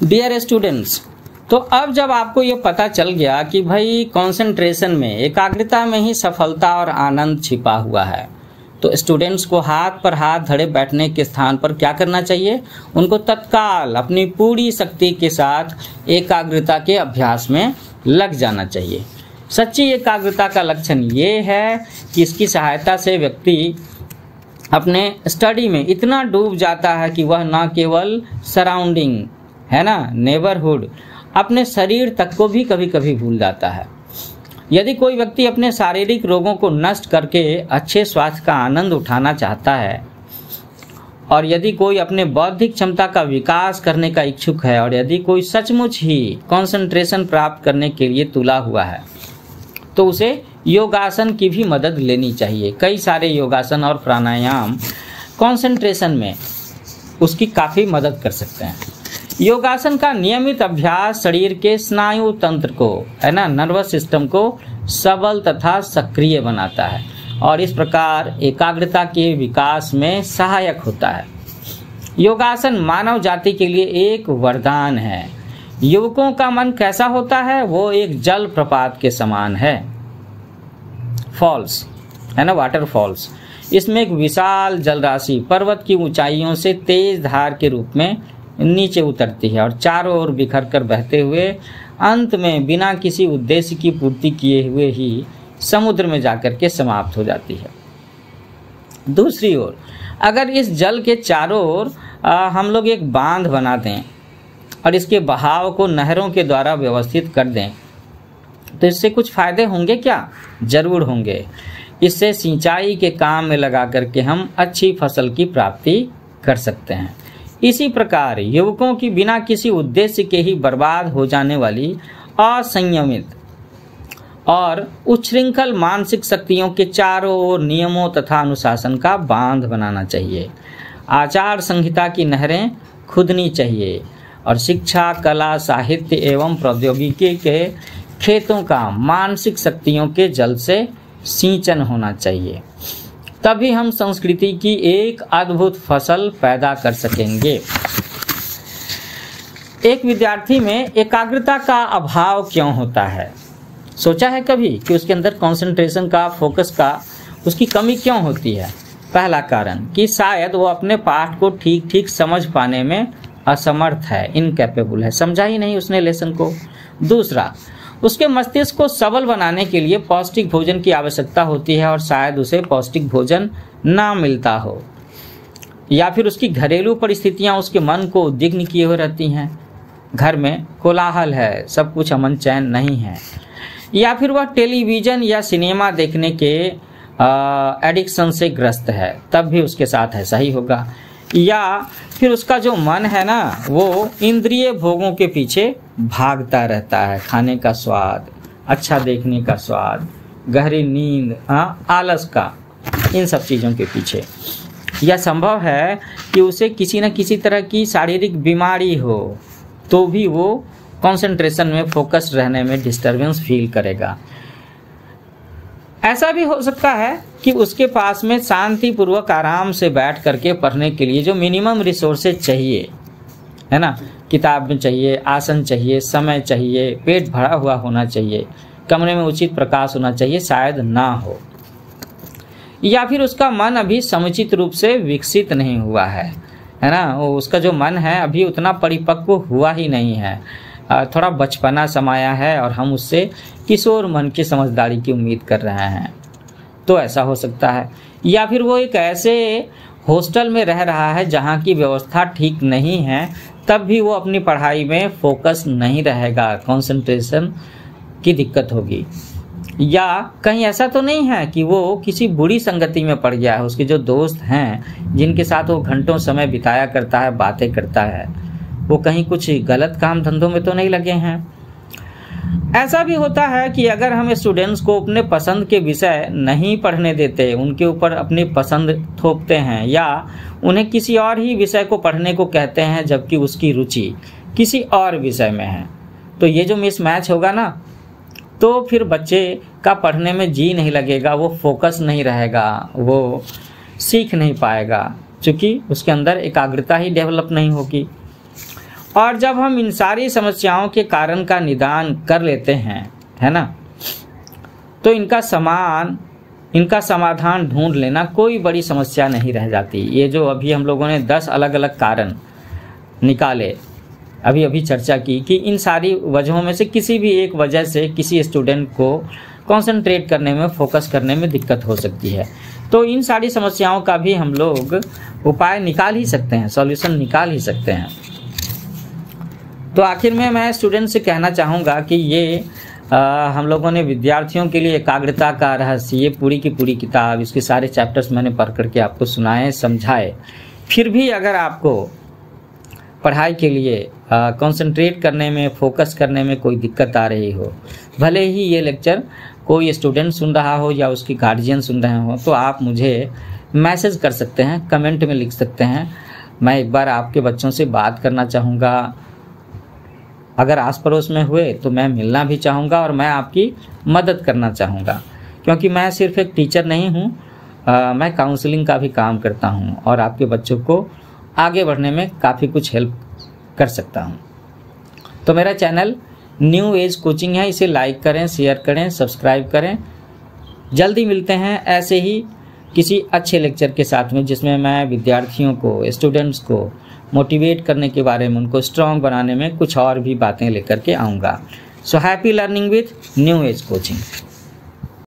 Dear students, तो अब जब आपको ये पता चल गया कि भाई कंसंट्रेशन में, एकाग्रता में ही सफलता और आनंद छिपा हुआ है, तो स्टूडेंट्स को हाथ पर हाथ धरे बैठने के स्थान पर क्या करना चाहिए? उनको तत्काल अपनी पूरी शक्ति के साथ एकाग्रता के अभ्यास में लग जाना चाहिए। सच्ची एकाग्रता का लक्षण ये है कि इसकी सहायता से व्यक्ति अपने स्टडी में इतना डूब जाता है कि वह न केवल सराउंडिंग है ना, नेबरहुड, अपने शरीर तक को भी कभी कभी भूल जाता है। यदि कोई व्यक्ति अपने शारीरिक रोगों को नष्ट करके अच्छे स्वास्थ्य का आनंद उठाना चाहता है, और यदि कोई अपने बौद्धिक क्षमता का विकास करने का इच्छुक है, और यदि कोई सचमुच ही कंसंट्रेशन प्राप्त करने के लिए तुला हुआ है, तो उसे योगासन की भी मदद लेनी चाहिए। कई सारे योगासन और प्राणायाम कंसंट्रेशन में उसकी काफ़ी मदद कर सकते हैं। योगासन का नियमित अभ्यास शरीर के स्नायु तंत्र को, है ना, नर्वस सिस्टम को सबल तथा सक्रिय बनाता है और इस प्रकार एकाग्रता के विकास में सहायक होता है। योगासन मानव जाति के लिए एक वरदान है। युवकों का मन कैसा होता है? वो एक जल प्रपात के समान है, फॉल्स, है ना, वाटर फॉल्स। इसमें एक विशाल जलराशि पर्वत की ऊंचाइयों से तेज धार के रूप में नीचे उतरती है और चारों ओर बिखर कर बहते हुए अंत में बिना किसी उद्देश्य की पूर्ति किए हुए ही समुद्र में जाकर के समाप्त हो जाती है। दूसरी ओर अगर इस जल के चारों ओर हम लोग एक बांध बना दें और इसके बहाव को नहरों के द्वारा व्यवस्थित कर दें, तो इससे कुछ फायदे होंगे क्या? जरूर होंगे। इससे सिंचाई के काम में लगा करके हम अच्छी फसल की प्राप्ति कर सकते हैं। इसी प्रकार युवकों की बिना किसी उद्देश्य के ही बर्बाद हो जाने वाली असंयमित और उच्छृंखल मानसिक शक्तियों के चारों ओर नियमों तथा अनुशासन का बांध बनाना चाहिए। आचार संहिता की नहरें खुदनी चाहिए और शिक्षा, कला, साहित्य एवं प्रौद्योगिकी के खेतों का मानसिक शक्तियों के जल से सिंचन होना चाहिए। तभी हम संस्कृति की एक अद्भुत फसल पैदा कर सकेंगे। एक विद्यार्थी में एकाग्रता का अभाव क्यों होता है? सोचा है कभी कि उसके अंदर कंसंट्रेशन का, फोकस का, उसकी कमी क्यों होती है? पहला कारण कि शायद वो अपने पाठ को ठीक ठीक समझ पाने में असमर्थ है, इनकैपेबल है, समझा ही नहीं उसने लेसन को। दूसरा, उसके मस्तिष्क को सबल बनाने के लिए पौष्टिक भोजन की आवश्यकता होती है और शायद उसे पौष्टिक भोजन ना मिलता हो, या फिर उसकी घरेलू परिस्थितियां उसके मन को उद्विग्न किए हुए रहती हैं। घर में कोलाहल है, सब कुछ अमन चैन नहीं है, या फिर वह टेलीविज़न या सिनेमा देखने के एडिक्शन से ग्रस्त है, तब भी उसके साथ ऐसा ही होगा। या फिर उसका जो मन है ना, वो इंद्रिय भोगों के पीछे भागता रहता है, खाने का स्वाद, अच्छा देखने का स्वाद, गहरी नींद, आलस का, इन सब चीज़ों के पीछे। यह संभव है कि उसे किसी न किसी तरह की शारीरिक बीमारी हो, तो भी वो कंसंट्रेशन में, फोकस रहने में डिस्टर्बेंस फील करेगा। ऐसा भी हो सकता है कि उसके पास में शांतिपूर्वक आराम से बैठ करके पढ़ने के लिए जो मिनिमम रिसोर्सेज चाहिए, है ना, किताब में चाहिए, आसन चाहिए, समय चाहिए, पेट भरा हुआ होना चाहिए, कमरे में उचित प्रकाश होना चाहिए, शायद ना हो। या फिर उसका मन अभी समुचित रूप से विकसित नहीं हुआ है ना, उसका जो मन है अभी उतना परिपक्व हुआ ही नहीं है, थोड़ा बचपना समाया है और हम उससे किशोर मन की समझदारी की उम्मीद कर रहे हैं, तो ऐसा हो सकता है। या फिर वो एक ऐसे हॉस्टल में रह रहा है जहाँ की व्यवस्था ठीक नहीं है, तब भी वो अपनी पढ़ाई में फोकस नहीं रहेगा, कंसंट्रेशन की दिक्कत होगी। या कहीं ऐसा तो नहीं है कि वो किसी बुरी संगति में पड़ गया है, उसके जो दोस्त हैं जिनके साथ वो घंटों समय बिताया करता है, बातें करता है, वो कहीं कुछ गलत काम धंधों में तो नहीं लगे हैं। ऐसा भी होता है कि अगर हम स्टूडेंट्स को अपने पसंद के विषय नहीं पढ़ने देते, उनके ऊपर अपनी पसंद थोपते हैं या उन्हें किसी और ही विषय को पढ़ने को कहते हैं जबकि उसकी रुचि किसी और विषय में है, तो ये जो मिसमैच होगा ना, तो फिर बच्चे का पढ़ने में जी नहीं लगेगा, वो फोकस नहीं रहेगा, वो सीख नहीं पाएगा, क्योंकि उसके अंदर एकाग्रता ही डेवलप नहीं होगी। और जब हम इन सारी समस्याओं के कारण का निदान कर लेते हैं, है ना, तो इनका समाधान ढूंढ लेना कोई बड़ी समस्या नहीं रह जाती। ये जो अभी हम लोगों ने 10 अलग अलग कारण निकाले, अभी चर्चा की कि इन सारी वजहों में से किसी भी एक वजह से किसी स्टूडेंट को कंसंट्रेट करने में, फोकस करने में दिक्कत हो सकती है। तो इन सारी समस्याओं का भी हम लोग उपाय निकाल ही सकते हैं, सॉल्यूशन निकाल ही सकते हैं। तो आखिर में मैं स्टूडेंट से कहना चाहूँगा कि ये हम लोगों ने विद्यार्थियों के लिए एकाग्रता का रहस्य, ये पूरी की पूरी किताब, इसके सारे चैप्टर्स मैंने पढ़ करके आपको सुनाए, समझाए। फिर भी अगर आपको पढ़ाई के लिए कंसंट्रेट करने में, फोकस करने में कोई दिक्कत आ रही हो, भले ही ये लेक्चर कोई स्टूडेंट सुन रहा हो या उसकी गार्जियन सुन रहे हो, तो आप मुझे मैसेज कर सकते हैं, कमेंट में लिख सकते हैं। मैं एक बार आपके बच्चों से बात करना चाहूँगा। अगर आस पड़ोस में हुए तो मैं मिलना भी चाहूँगा और मैं आपकी मदद करना चाहूँगा, क्योंकि मैं सिर्फ एक टीचर नहीं हूँ, मैं काउंसलिंग का भी काम करता हूँ और आपके बच्चों को आगे बढ़ने में काफ़ी कुछ हेल्प कर सकता हूँ। तो मेरा चैनल न्यू एज कोचिंग है, इसे लाइक करें, शेयर करें, सब्सक्राइब करें। जल्दी मिलते हैं ऐसे ही किसी अच्छे लेक्चर के साथ में, जिसमें मैं विद्यार्थियों को, स्टूडेंट्स को मोटिवेट करने के बारे में, उनको स्ट्रॉन्ग बनाने में कुछ और भी बातें लेकर के आऊँगा। So happy learning with new age coaching.